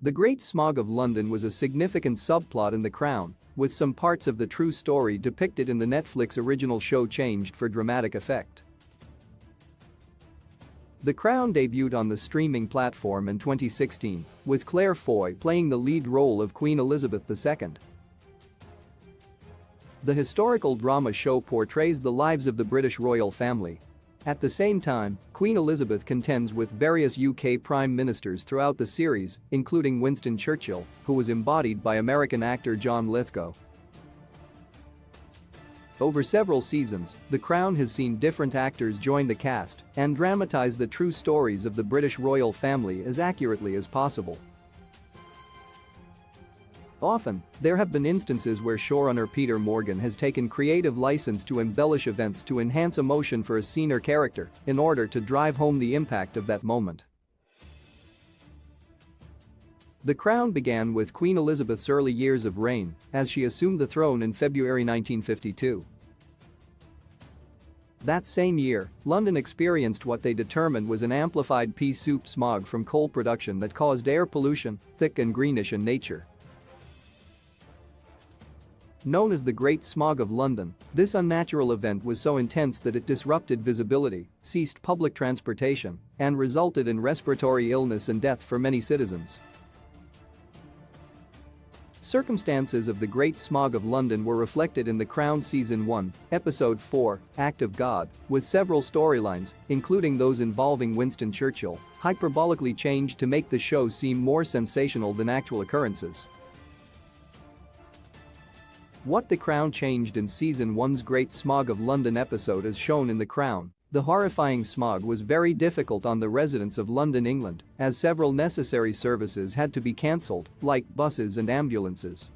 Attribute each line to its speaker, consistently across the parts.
Speaker 1: The Great Smog of London was a significant subplot in The Crown, with some parts of the true story depicted in the Netflix original show changed for dramatic effect. The Crown debuted on the streaming platform in 2016, with Claire Foy playing the lead role of Queen Elizabeth II. The historical drama show portrays the lives of the British royal family. At the same time, Queen Elizabeth contends with various UK prime ministers throughout the series, including Winston Churchill, who was embodied by American actor John Lithgow. Over several seasons, The Crown has seen different actors join the cast and dramatize the true stories of the British royal family as accurately as possible. Often, there have been instances where showrunner Peter Morgan has taken creative license to embellish events to enhance emotion for a scene or character in order to drive home the impact of that moment. The Crown began with Queen Elizabeth's early years of reign as she assumed the throne in February 1952. That same year, London experienced what they determined was an amplified pea soup smog from coal production that caused air pollution, thick and greenish in nature. Known as the Great Smog of London, this unnatural event was so intense that it disrupted visibility, ceased public transportation, and resulted in respiratory illness and death for many citizens. Circumstances of the Great Smog of London were reflected in The Crown Season 1, Episode 4, Act of God, with several storylines, including those involving Winston Churchill, hyperbolically changed to make the show seem more sensational than actual occurrences. What The Crown changed in Season 1's Great Smog of London episode is shown in The Crown. The horrifying smog was very difficult on the residents of London, England, as several necessary services had to be cancelled, like buses and ambulances.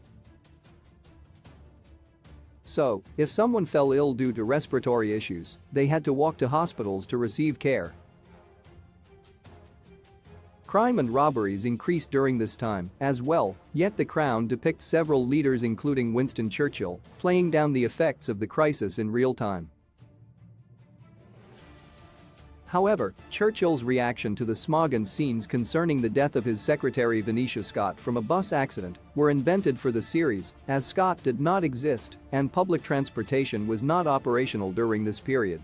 Speaker 1: So, if someone fell ill due to respiratory issues, they had to walk to hospitals to receive care. Crime and robberies increased during this time as well, yet The Crown depicts several leaders including Winston Churchill playing down the effects of the crisis in real time. However, Churchill's reaction to the smog and scenes concerning the death of his secretary Venetia Scott from a bus accident were invented for the series, as Scott did not exist and public transportation was not operational during this period.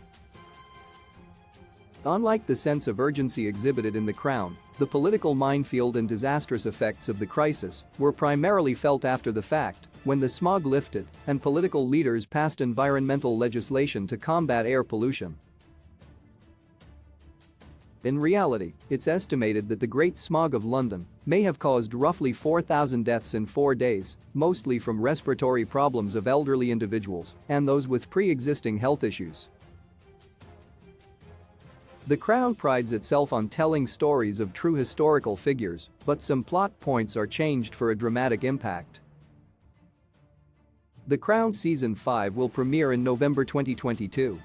Speaker 1: Unlike the sense of urgency exhibited in The Crown, the political minefield and disastrous effects of the crisis were primarily felt after the fact, when the smog lifted and political leaders passed environmental legislation to combat air pollution. In reality, it's estimated that the Great Smog of London may have caused roughly 4,000 deaths in 4 days, mostly from respiratory problems of elderly individuals and those with pre-existing health issues. The Crown prides itself on telling stories of true historical figures, but some plot points are changed for a dramatic impact. The Crown Season 5 will premiere in November 2022.